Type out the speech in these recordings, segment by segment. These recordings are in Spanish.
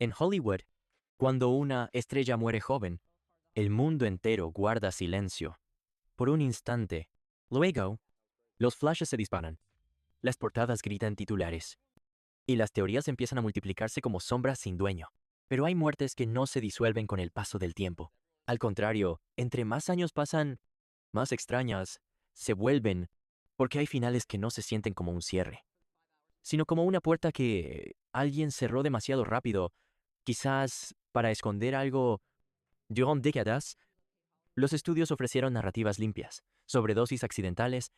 En Hollywood, cuando una estrella muere joven, el mundo entero guarda silencio. Por un instante. Luego, los flashes se disparan. Las portadas gritan titulares. Y las teorías empiezan a multiplicarse como sombras sin dueño. Pero hay muertes que no se disuelven con el paso del tiempo. Al contrario, entre más años pasan, más extrañas se vuelven, porque hay finales que no se sienten como un cierre, sino como una puerta que alguien cerró demasiado rápido, quizás para esconder algo. Durante décadas, los estudios ofrecieron narrativas limpias, sobredosis accidentales,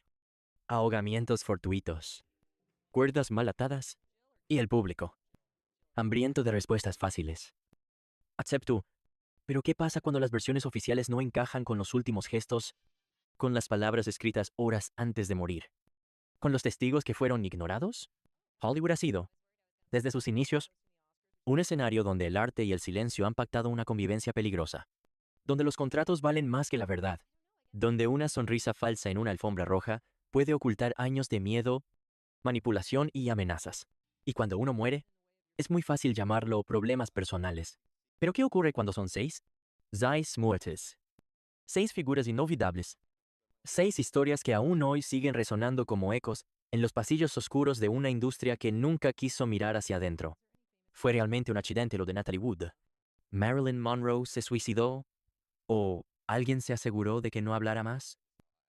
ahogamientos fortuitos, cuerdas mal atadas, y el público, hambriento de respuestas fáciles. Acepto, pero ¿qué pasa cuando las versiones oficiales no encajan con los últimos gestos, con las palabras escritas horas antes de morir? ¿Con los testigos que fueron ignorados? Hollywood ha sido, desde sus inicios, un escenario donde el arte y el silencio han pactado una convivencia peligrosa, donde los contratos valen más que la verdad, donde una sonrisa falsa en una alfombra roja puede ocultar años de miedo, manipulación y amenazas. Y cuando uno muere, es muy fácil llamarlo problemas personales. ¿Pero qué ocurre cuando son 6? 6 muertes. 6 figuras inolvidables. 6 historias que aún hoy siguen resonando como ecos en los pasillos oscuros de una industria que nunca quiso mirar hacia adentro. ¿Fue realmente un accidente lo de Natalie Wood? ¿Marilyn Monroe se suicidó? ¿O alguien se aseguró de que no hablara más?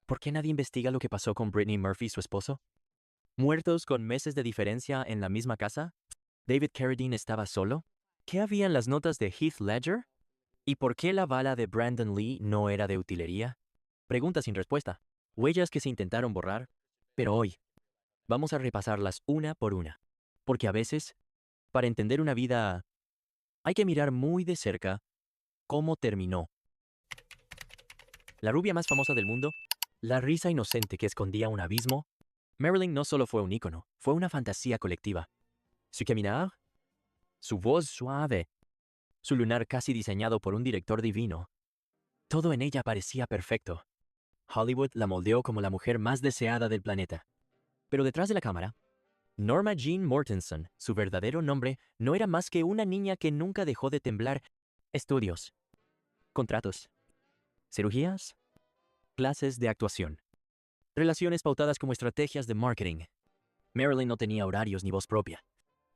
¿Por qué nadie investiga lo que pasó con Brittany Murphy y su esposo? ¿Muertos con meses de diferencia en la misma casa? ¿David Carradine estaba solo? ¿Qué había en las notas de Heath Ledger? ¿Y por qué la bala de Brandon Lee no era de utilería? Preguntas sin respuesta. Huellas que se intentaron borrar. Pero hoy, vamos a repasarlas una por una. Porque a veces, para entender una vida, hay que mirar muy de cerca cómo terminó. La rubia más famosa del mundo, la risa inocente que escondía un abismo. Marilyn no solo fue un ícono, fue una fantasía colectiva. Su caminar, su voz suave, su lunar casi diseñado por un director divino. Todo en ella parecía perfecto. Hollywood la moldeó como la mujer más deseada del planeta. Pero detrás de la cámara, Norma Jean Mortensen, su verdadero nombre, no era más que una niña que nunca dejó de temblar. Estudios, contratos, cirugías, clases de actuación, relaciones pautadas como estrategias de marketing. Marilyn no tenía horarios ni voz propia.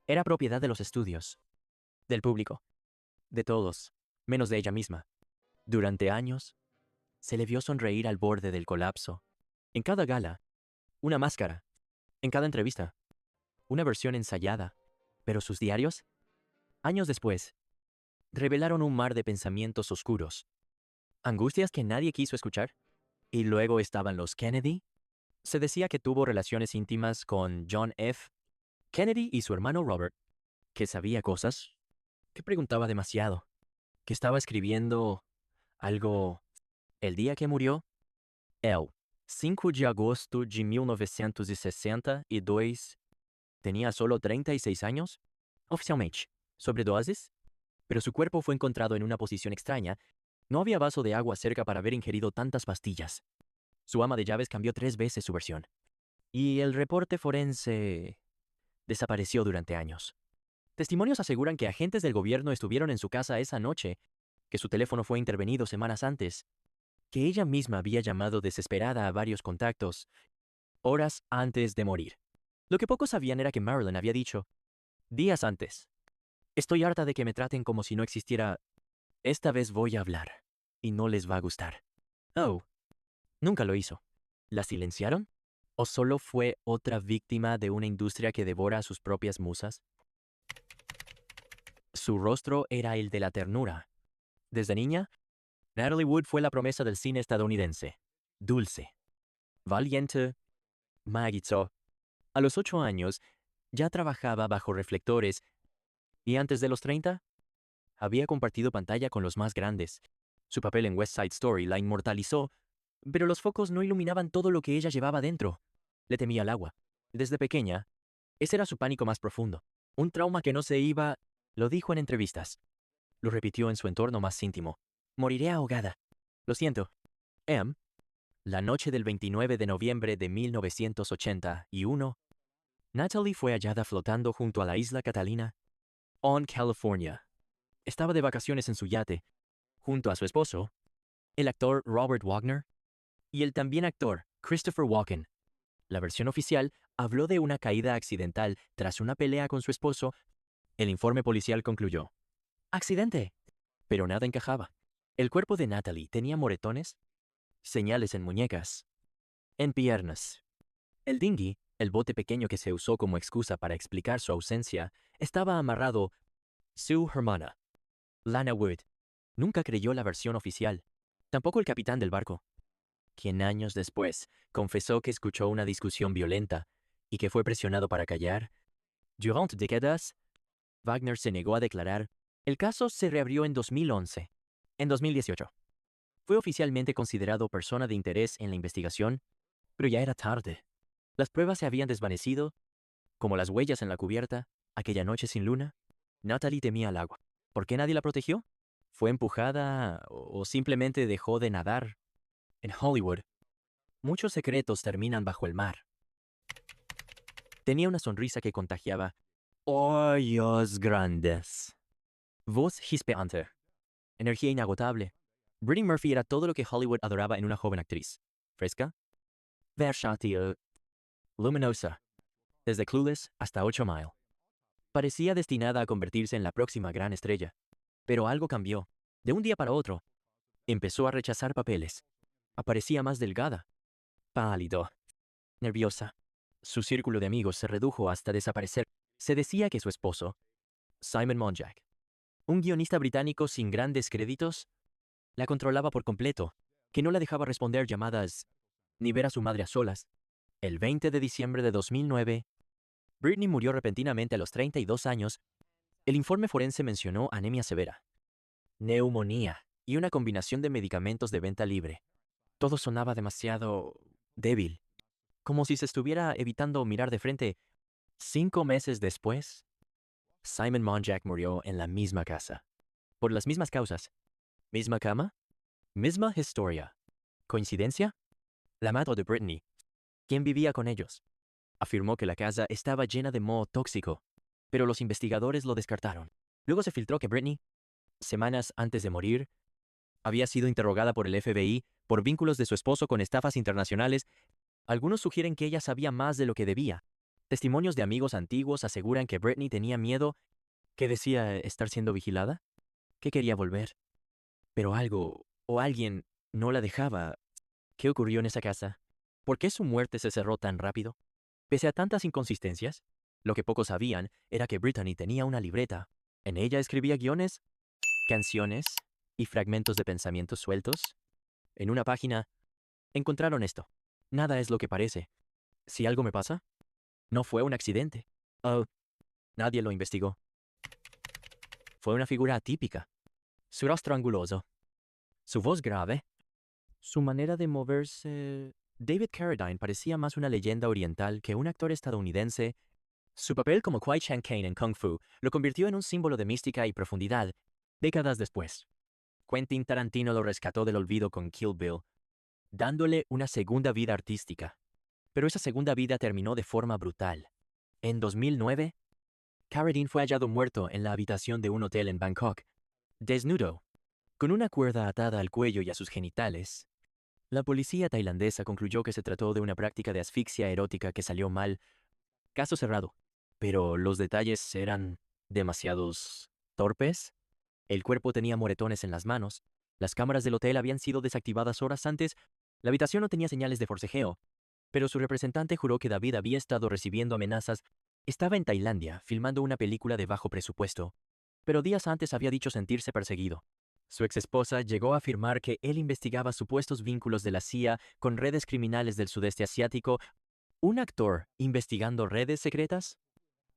Era propiedad de los estudios, del público, de todos, menos de ella misma. Durante años, se le vio sonreír al borde del colapso. En cada gala, una máscara. En cada entrevista, una versión ensayada. Pero sus diarios, años después, revelaron un mar de pensamientos oscuros, angustias que nadie quiso escuchar. Y luego estaban los Kennedy. Se decía que tuvo relaciones íntimas con John F. Kennedy y su hermano Robert, que sabía cosas, que preguntaba demasiado, que estaba escribiendo algo el día que murió. El 5 de agosto de 1962, tenía solo 36 años, oficialmente, sobredosis, pero su cuerpo fue encontrado en una posición extraña. No había vaso de agua cerca para haber ingerido tantas pastillas. Su ama de llaves cambió 3 veces su versión. Y el reporte forense desapareció durante años. Testimonios aseguran que agentes del gobierno estuvieron en su casa esa noche, que su teléfono fue intervenido semanas antes, que ella misma había llamado desesperada a varios contactos horas antes de morir. Lo que pocos sabían era que Marilyn había dicho, días antes, estoy harta de que me traten como si no existiera. Esta vez voy a hablar, y no les va a gustar. Oh, nunca lo hizo. ¿La silenciaron? ¿O solo fue otra víctima de una industria que devora a sus propias musas? Su rostro era el de la ternura. Desde niña, Natalie Wood fue la promesa del cine estadounidense. Dulce, valiente, maguizó. A los 8 años, ya trabajaba bajo reflectores y antes de los 30, había compartido pantalla con los más grandes. Su papel en West Side Story la inmortalizó, pero los focos no iluminaban todo lo que ella llevaba dentro. Le temía al agua. Desde pequeña, ese era su pánico más profundo. Un trauma que no se iba, lo dijo en entrevistas. Lo repitió en su entorno más íntimo. Moriré ahogada. Lo siento. M. La noche del 29 de noviembre de 1981, Natalie fue hallada flotando junto a la isla Catalina, en California. estaba de vacaciones en su yate, junto a su esposo, el actor Robert Wagner, y el también actor Christopher Walken. La versión oficial habló de una caída accidental tras una pelea con su esposo. El informe policial concluyó: accidente. Pero nada encajaba. El cuerpo de Natalie tenía moretones, señales en muñecas, en piernas. El dinghy, el bote pequeño que se usó como excusa para explicar su ausencia, estaba amarrado. Su hermana, Lana Wood, nunca creyó la versión oficial. Tampoco el capitán del barco, quien años después confesó que escuchó una discusión violenta y que fue presionado para callar. Durante décadas, Wagner se negó a declarar. El caso se reabrió en 2011. En 2018, fue oficialmente considerado persona de interés en la investigación, pero ya era tarde. Las pruebas se habían desvanecido, como las huellas en la cubierta, aquella noche sin luna. Natalie temía el agua. ¿Por qué nadie la protegió? ¿Fue empujada o simplemente dejó de nadar? En Hollywood, muchos secretos terminan bajo el mar. Tenía una sonrisa que contagiaba. Ojos grandes. Voz chispeante. Energía inagotable. Brittany Murphy era todo lo que Hollywood adoraba en una joven actriz. Fresca, versátil, luminosa. Desde Clueless hasta 8 Mile. Parecía destinada a convertirse en la próxima gran estrella. Pero algo cambió. De un día para otro, empezó a rechazar papeles. Aparecía más delgada, pálido, nerviosa. Su círculo de amigos se redujo hasta desaparecer. Se decía que su esposo, Simon Monjack, un guionista británico sin grandes créditos, la controlaba por completo, que no la dejaba responder llamadas ni ver a su madre a solas. El 20 de diciembre de 2009, Brittany murió repentinamente a los 32 años. El informe forense mencionó anemia severa, neumonía y una combinación de medicamentos de venta libre. Todo sonaba demasiado débil, como si se estuviera evitando mirar de frente. 5 meses después, Simon Monjack murió en la misma casa, por las mismas causas. ¿Misma cama? Misma historia. ¿Coincidencia? La madre de Brittany, quien vivía con ellos, afirmó que la casa estaba llena de moho tóxico, pero los investigadores lo descartaron. Luego se filtró que Brittany, semanas antes de morir, había sido interrogada por el FBI por vínculos de su esposo con estafas internacionales. Algunos sugieren que ella sabía más de lo que debía. Testimonios de amigos antiguos aseguran que Brittany tenía miedo, que decía estar siendo vigilada, que quería volver. Pero algo o alguien no la dejaba. ¿Qué ocurrió en esa casa? ¿Por qué su muerte se cerró tan rápido? Pese a tantas inconsistencias, lo que pocos sabían era que Brittany tenía una libreta. En ella escribía guiones, canciones y fragmentos de pensamientos sueltos. En una página, encontraron esto: nada es lo que parece. Si algo me pasa, no fue un accidente. Oh, nadie lo investigó. Fue una figura atípica. Su rostro anguloso, su voz grave, su manera de moverse. David Carradine parecía más una leyenda oriental que un actor estadounidense. Su papel como Kwai Chang Caine en Kung Fu lo convirtió en un símbolo de mística y profundidad. Décadas después, Quentin Tarantino lo rescató del olvido con Kill Bill, dándole una segunda vida artística. Pero esa segunda vida terminó de forma brutal. En 2009, Carradine fue hallado muerto en la habitación de un hotel en Bangkok, desnudo, con una cuerda atada al cuello y a sus genitales. La policía tailandesa concluyó que se trató de una práctica de asfixia erótica que salió mal. Caso cerrado. Pero los detalles eran demasiados torpes. El cuerpo tenía moretones en las manos. Las cámaras del hotel habían sido desactivadas horas antes. La habitación no tenía señales de forcejeo. Pero su representante juró que David había estado recibiendo amenazas. Estaba en Tailandia, filmando una película de bajo presupuesto. Pero días antes había dicho sentirse perseguido. Su exesposa llegó a afirmar que él investigaba supuestos vínculos de la CIA con redes criminales del sudeste asiático. ¿Un actor investigando redes secretas?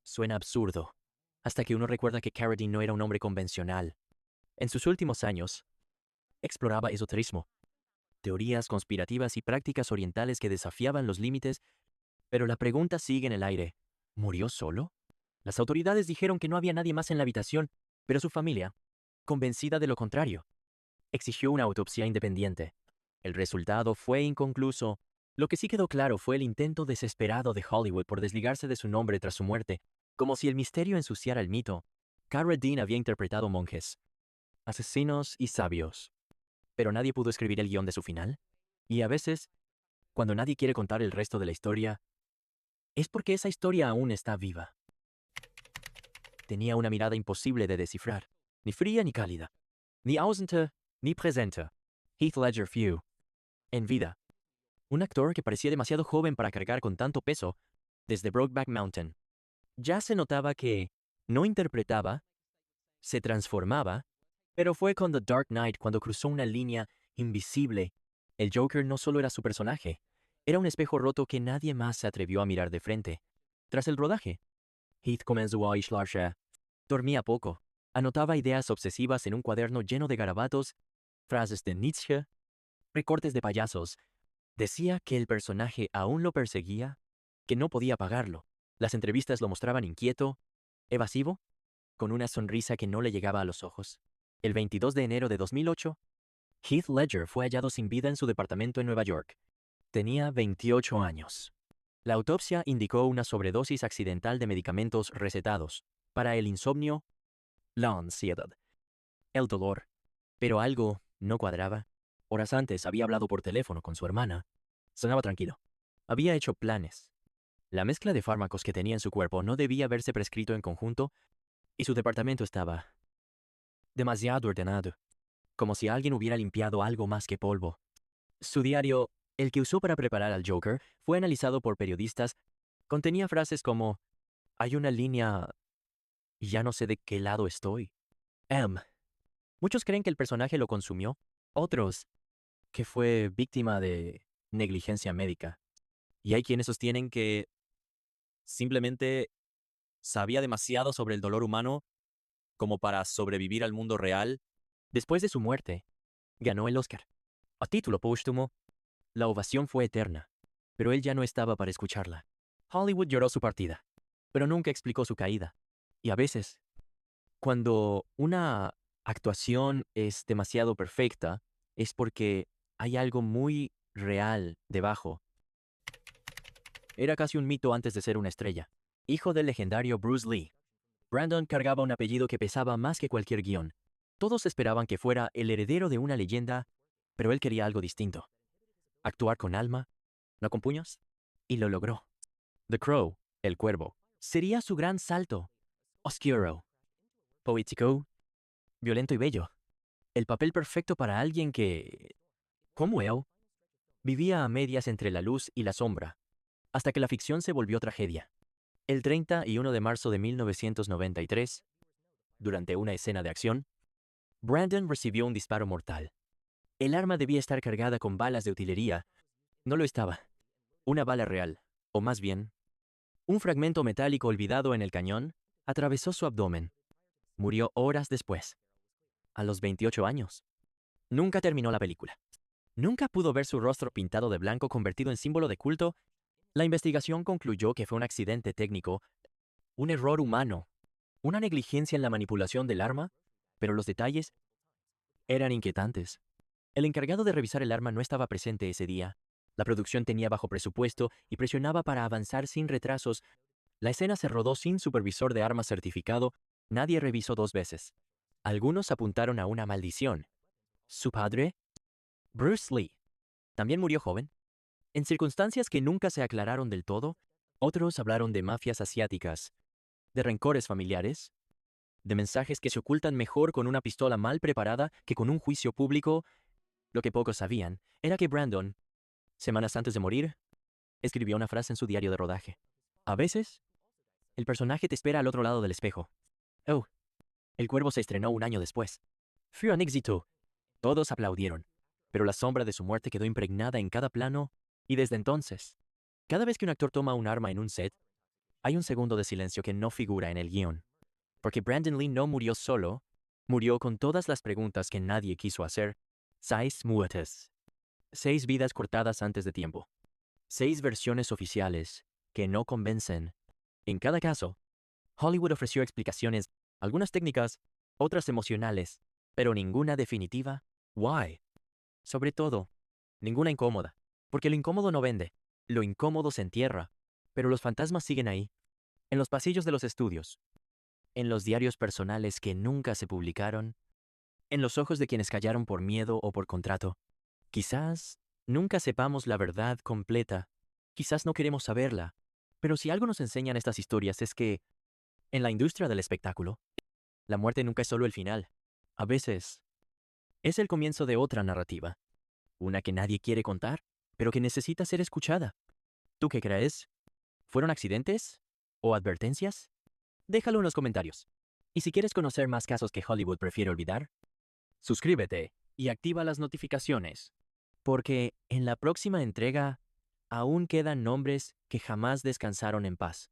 Suena absurdo, hasta que uno recuerda que Carradine no era un hombre convencional. En sus últimos años, exploraba esoterismo, teorías conspirativas y prácticas orientales que desafiaban los límites. Pero la pregunta sigue en el aire. ¿Murió solo? Las autoridades dijeron que no había nadie más en la habitación, pero su familia, convencida de lo contrario, exigió una autopsia independiente. El resultado fue inconcluso. Lo que sí quedó claro fue el intento desesperado de Hollywood por desligarse de su nombre tras su muerte, como si el misterio ensuciara el mito. Cara Dune había interpretado monjes, asesinos y sabios, pero nadie pudo escribir el guión de su final. Y a veces, cuando nadie quiere contar el resto de la historia, es porque esa historia aún está viva. Tenía una mirada imposible de descifrar, ni fría ni cálida, ni ausente ni presente. Heath Ledger Few. En vida. Un actor que parecía demasiado joven para cargar con tanto peso desde Brokeback Mountain. Ya se notaba que no interpretaba, se transformaba, pero fue con The Dark Knight cuando cruzó una línea invisible. El Joker no solo era su personaje, era un espejo roto que nadie más se atrevió a mirar de frente. Tras el rodaje, Heath comenzó a aislarse. Dormía poco. Anotaba ideas obsesivas en un cuaderno lleno de garabatos, frases de Nietzsche, recortes de payasos. Decía que el personaje aún lo perseguía, que no podía pagarlo. Las entrevistas lo mostraban inquieto, evasivo, con una sonrisa que no le llegaba a los ojos. El 22 de enero de 2008, Heath Ledger fue hallado sin vida en su departamento en Nueva York. Tenía 28 años. La autopsia indicó una sobredosis accidental de medicamentos recetados para el insomnio, la ansiedad, el dolor. Pero algo no cuadraba. Horas antes había hablado por teléfono con su hermana. Sonaba tranquilo. Había hecho planes. La mezcla de fármacos que tenía en su cuerpo no debía haberse prescrito en conjunto, y su departamento estaba demasiado ordenado, como si alguien hubiera limpiado algo más que polvo. Su diario, el que usó para preparar al Joker, fue analizado por periodistas. Contenía frases como, hay una línea y ya no sé de qué lado estoy. Muchos creen que el personaje lo consumió, otros que fue víctima de negligencia médica. Y hay quienes sostienen que simplemente sabía demasiado sobre el dolor humano como para sobrevivir al mundo real. Después de su muerte, ganó el Oscar. A título póstumo, la ovación fue eterna, pero él ya no estaba para escucharla. Hollywood lloró su partida, pero nunca explicó su caída. Y a veces, cuando una actuación es demasiado perfecta, es porque hay algo muy real debajo. Era casi un mito antes de ser una estrella. Hijo del legendario Bruce Lee, Brandon cargaba un apellido que pesaba más que cualquier guión. Todos esperaban que fuera el heredero de una leyenda, pero él quería algo distinto. Actuar con alma, no con puños, y lo logró. The Crow, el cuervo, sería su gran salto. Oscuro, poético, violento y bello. El papel perfecto para alguien que, como él, vivía a medias entre la luz y la sombra, hasta que la ficción se volvió tragedia. El 31 de marzo de 1993, durante una escena de acción, Brandon recibió un disparo mortal. El arma debía estar cargada con balas de utilería. No lo estaba. Una bala real, o más bien, un fragmento metálico olvidado en el cañón, atravesó su abdomen. Murió horas después, a los 28 años. Nunca terminó la película. Nunca pudo ver su rostro pintado de blanco convertido en símbolo de culto. La investigación concluyó que fue un accidente técnico, un error humano, una negligencia en la manipulación del arma, pero los detalles eran inquietantes. El encargado de revisar el arma no estaba presente ese día. La producción tenía bajo presupuesto y presionaba para avanzar sin retrasos. La escena se rodó sin supervisor de armas certificado. Nadie revisó 2 veces. Algunos apuntaron a una maldición. ¿Su padre? Bruce Lee. ¿También murió joven? En circunstancias que nunca se aclararon del todo, otros hablaron de mafias asiáticas, de rencores familiares, de mensajes que se ocultan mejor con una pistola mal preparada que con un juicio público. Lo que pocos sabían era que Brandon, semanas antes de morir, escribió una frase en su diario de rodaje. A veces, el personaje te espera al otro lado del espejo. Oh, El Cuervo se estrenó un año después. Fue un éxito. Todos aplaudieron, pero la sombra de su muerte quedó impregnada en cada plano, y desde entonces, cada vez que un actor toma un arma en un set, hay un segundo de silencio que no figura en el guión. Porque Brandon Lee no murió solo, murió con todas las preguntas que nadie quiso hacer. 6 muertes. 6 vidas cortadas antes de tiempo. 6 versiones oficiales que no convencen. En cada caso, Hollywood ofreció explicaciones, algunas técnicas, otras emocionales, pero ninguna definitiva. Why? Sobre todo, ninguna incómoda, porque lo incómodo no vende, lo incómodo se entierra, pero los fantasmas siguen ahí, en los pasillos de los estudios, en los diarios personales que nunca se publicaron, en los ojos de quienes callaron por miedo o por contrato. Quizás nunca sepamos la verdad completa, quizás no queremos saberla, pero si algo nos enseñan estas historias es que, en la industria del espectáculo, la muerte nunca es solo el final. A veces, es el comienzo de otra narrativa, una que nadie quiere contar, pero que necesita ser escuchada. ¿Tú qué crees? ¿Fueron accidentes? ¿O advertencias? Déjalo en los comentarios. Y si quieres conocer más casos que Hollywood prefiere olvidar, suscríbete y activa las notificaciones, porque en la próxima entrega aún quedan nombres que jamás descansaron en paz.